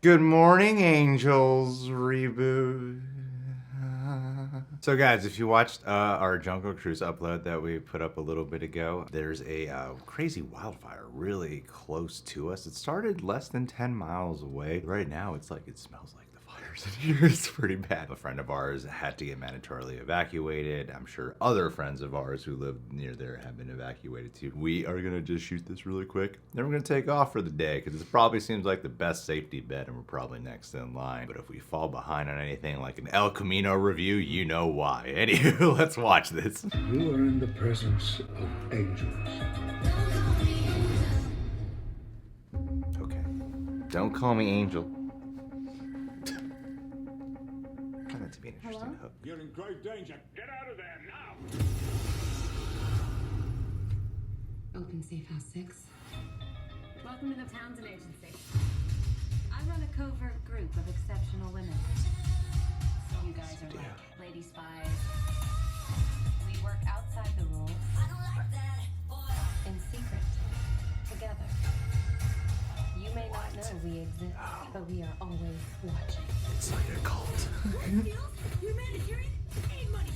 Good morning, angels. Reboot. So guys, if you watched our Jungle Cruise upload that we put up a little bit ago, there's a crazy wildfire really close to us. It started less than 10 miles away. Right now, it smells like the fires in here. It's pretty bad. A friend of ours had to get mandatorily evacuated. I'm sure other friends of ours who live near there have been evacuated too. We are gonna just shoot this really quick. Then we're gonna take off for the day because it probably seems like the best safety bet and we're probably next in line. But if we fall behind on anything like an El Camino review, you know why. Anywho, let's watch this. You are in the presence of angels. Okay. Don't call me Angel. Find that to be an interesting hook. You're in grave danger. Get out of there now! Open Safe House 6. Welcome to the Townsend Agency. I run a covert group of exceptional women. So you guys are like lady spies. We work outside the rules. I don't like that. In secret. Together. You may not know we exist, but we are always watching. It's like a cult. You're Manchurian? Need money.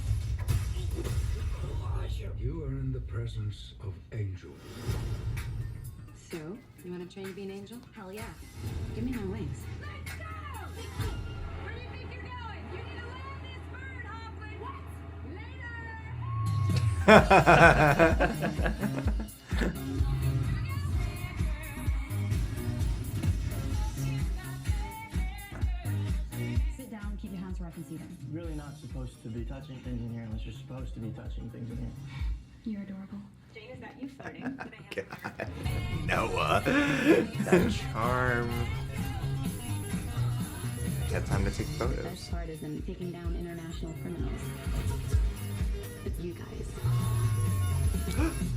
You are in the presence of angels. So, you want to train to be an angel? Hell yeah. Give me my wings. Let's go! Where do you think you're going? You need to land this bird, Hoffman. What? Later! Sit down, keep your hands where I can see them. Really not supposed to be touching things in here unless you're supposed to be touching things in here. You're adorable. Jane, is that you phoning? God. Noah. That charm. Got time to take The photos. best part isn't taking down international criminals. It's you guys.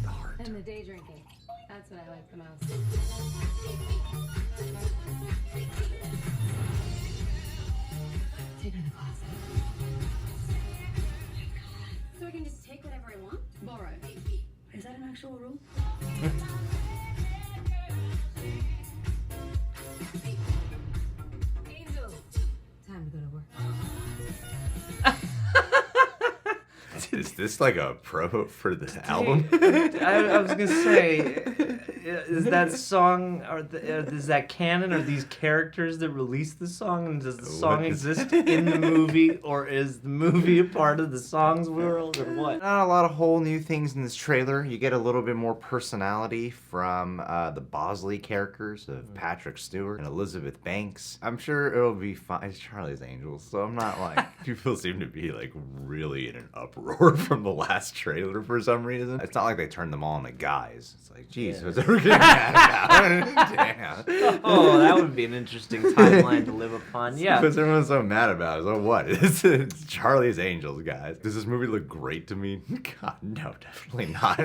The heart. And the day drinking. That's what I like the most. Take her in the closet. So I can just take whatever I want? Borrow. Is that an actual rule? Angel. Time to go to work. Is this like a promo for this album? I was gonna say, is that song is that canon? Are these characters that released the song, and does the song exist in the movie, or is the movie a part of the song's world, or what? Not a lot of whole new things in this trailer. You get a little bit more personality from the Bosley characters of Patrick Stewart and Elizabeth Banks. I'm sure it'll be fine. It's Charlie's Angels, so I'm not like people seem to be like really in an uproar from the last trailer for some reason. It's not like they turned them all into guys. It's like, geez, what's everyone getting mad about? Damn. Oh, that would be an interesting timeline to live upon. Yeah. What's everyone so mad about? So what? It's Charlie's Angels, guys. Does this movie look great to me? God, no, definitely not.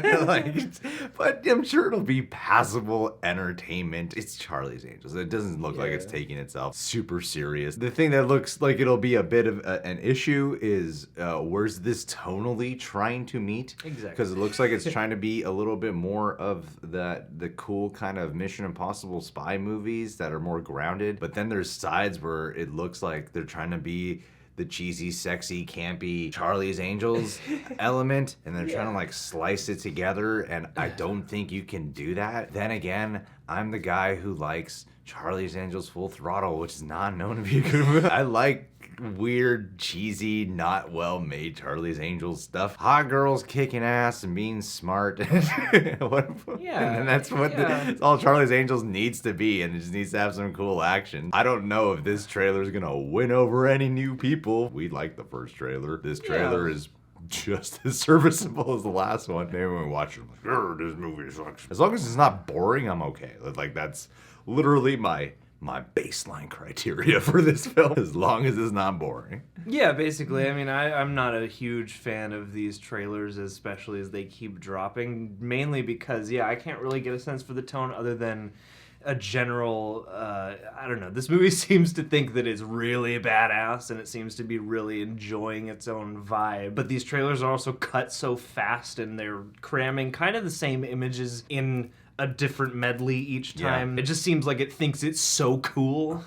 But I'm sure it'll be passable entertainment. It's Charlie's Angels. It doesn't look like it's taking itself super serious. The thing that looks like it'll be a bit of an issue is where's this tonally trying to meet? Exactly. Because it looks like it's trying to be a little bit more of the cool kind of Mission Impossible spy movies that are more grounded. But then there's sides where it looks like they're trying to be the cheesy, sexy, campy Charlie's Angels element, and they're trying to like slice it together, and I don't think you can do that. Then again, I'm the guy who likes Charlie's Angels Full Throttle, which is not known to be a good movie. I like weird, cheesy, not well-made Charlie's Angels stuff. Hot girls kicking ass and being smart. And that's what that's all Charlie's Angels needs to be, and it just needs to have some cool action. I don't know if this trailer is gonna win over any new people. We like the first trailer. This trailer is just as serviceable as the last one. Maybe when we watch it, I'm like, this movie sucks. As long as it's not boring, I'm okay. Like, that's literally my baseline criteria for this film, as long as it's not boring. Yeah, basically. I mean, I'm not a huge fan of these trailers, especially as they keep dropping, mainly because, I can't really get a sense for the tone other than a general, I don't know, this movie seems to think that it's really badass and it seems to be really enjoying its own vibe. But these trailers are also cut so fast and they're cramming kind of the same images in a different medley each Yeah. time. It just seems like it thinks it's so cool,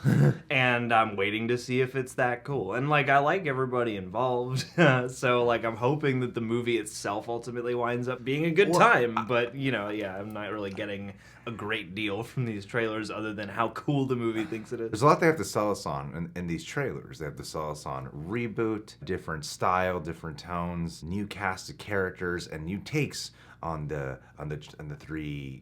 and I'm waiting to see if it's that cool. And like, I like everybody involved, so like, I'm hoping that the movie itself ultimately winds up being a good time. But you know, yeah, I'm not really getting a great deal from these trailers other than how cool the movie thinks it is. There's a lot they have to sell us on in these trailers. They have to sell us on reboot, different style, different tones, new cast of characters, and new takes on the three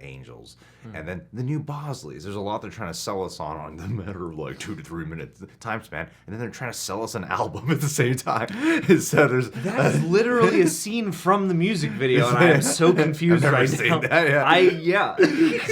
angels, and then the new Bosleys. There's a lot they're trying to sell us on the matter of like 2 to 3 minutes time span, and then they're trying to sell us an album at the same time. So there's That's literally a scene from the music video, and I am so confused I've never right seen now. that, yeah.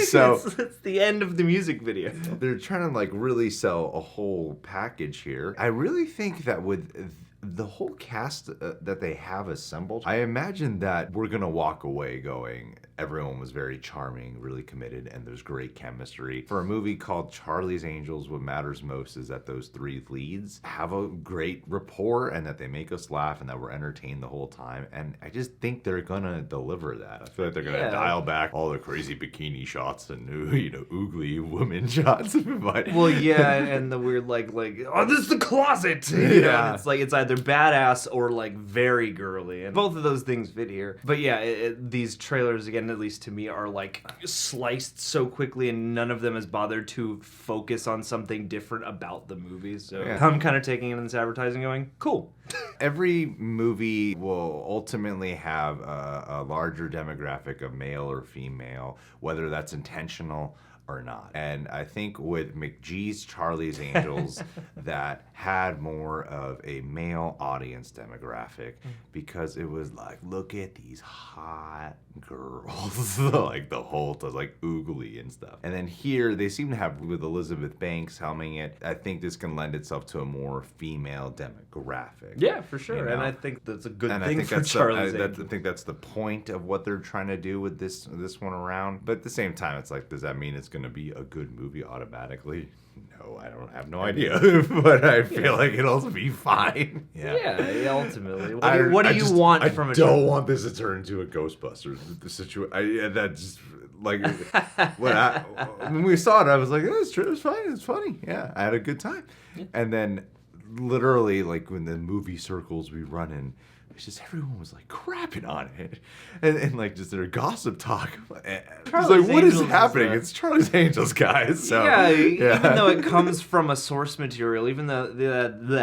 So- it's the end of the music video. they're trying to like really sell a whole package here. I really think that with the whole cast that they have assembled, I imagine that we're gonna walk away going, everyone was very charming, really committed, and there's great chemistry. For a movie called Charlie's Angels, what matters most is that those three leads have a great rapport and that they make us laugh and that we're entertained the whole time. And I just think they're gonna deliver that. I feel like they're gonna Yeah. dial back all the crazy bikini shots and oogly woman shots. But Well, yeah, and the weird like, oh, this is the closet. You know, Yeah. and it's like it's either badass or like very girly, and both of those things fit here. But yeah, these trailers again, at least to me, are like sliced so quickly, and none of them has bothered to focus on something different about the movies. So Yeah. I'm kind of taking in this advertising, going, cool. every movie will ultimately have a larger demographic of male or female, whether that's intentional or not. And I think with McGee's Charlie's Angels, that had more of a male audience demographic because it was like, look at these hot girls, like the whole time, like oogly and stuff. And then here they seem to have, with Elizabeth Banks helming it, I think this can lend itself to a more female demographic. Yeah, for sure. You And know? I think that's a good And I thing think for that's Charlie's I Angels. think that's the point of what they're trying to do with this one around. But at the same time, it's like, does that mean it's going to be a good movie automatically? No, I don't have no idea. But I feel like it'll be fine. Yeah, ultimentely. What I do you just- want I from a don't want this to turn into a Ghostbusters situation. That's like when we saw it, I was like, yeah, it's true, it's fine, it's funny. Yeah, I had a good time. And then, literally, like when the movie circles we run in, it's just everyone was like crapping on it, and like just their gossip talk. It's Charlie's like, what is Angels is, happening? It's Charlie's Angels, guys. So yeah, even though it comes from a source material, even though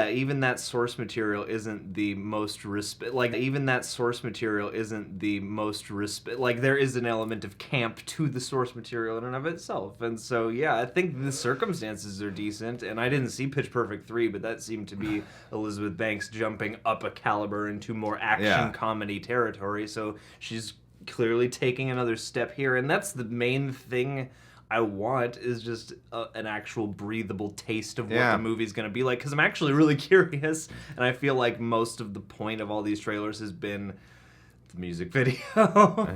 even that source material isn't the most like there is an element of camp to the source material in and of itself. And so yeah, I think the circumstances are decent, and I didn't see Pitch Perfect 3, but that seemed to be Elizabeth Banks jumping up a caliber into more action comedy territory, so she's clearly taking another step here, and that's the main thing I want, is just an actual breathable taste of what the movie's going to be like, because I'm actually really curious, and I feel like most of the point of all these trailers has been the music video.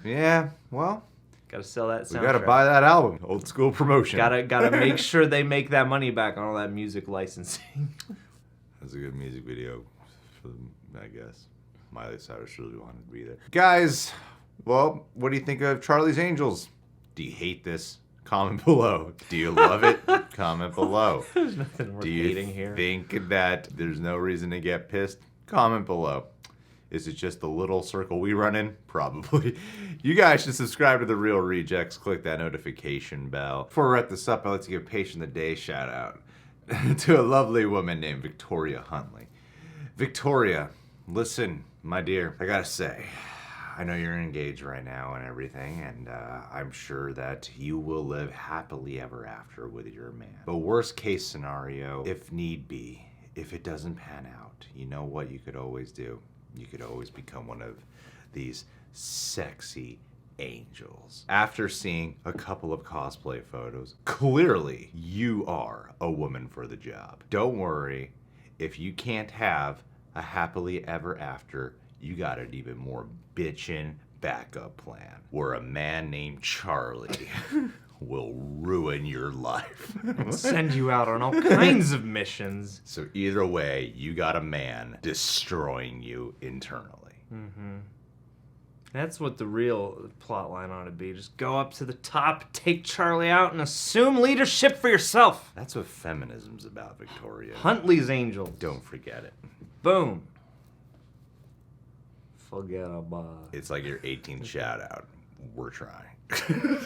yeah, well, Gotta sell that soundtrack. we gotta buy that album. Old school promotion. Gotta make sure they make that money back on all that music licensing. That's a good music video, I guess. Miley Cyrus really wanted to be there. Guys, well, what do you think of Charlie's Angels? Do you hate this? Comment below. Do you love it? Comment below. There's nothing worth Do you hating here. think that there's no reason to get pissed? Comment below. Is it just the little circle we run in? Probably. You guys should subscribe to The Real Rejects. Click that notification bell. Before we wrap this up, I'd like to give Patient of the Day shout out to a lovely woman named Victoria Huntley. Victoria, listen, my dear, I gotta say, I know you're engaged right now and everything, and I'm sure that you will live happily ever after with your man. But worst case scenario, if need be, if it doesn't pan out, you know what you could always do? You could always become one of these sexy angels. After seeing a couple of cosplay photos, clearly you are a woman for the job. Don't worry, if you can't have a happily ever after, you got an even more bitchin' backup plan where a man named Charlie will ruin your life. Send you out on all kinds of missions. So either way, you got a man destroying you internally. That's what the real plot line ought to be. Just go up to the top, take Charlie out, and assume leadership for yourself. That's what feminism's about, Victoria. Huntley's Angels. Don't forget it. Boom. Forget about it. It's like your 18th shout out. We're trying.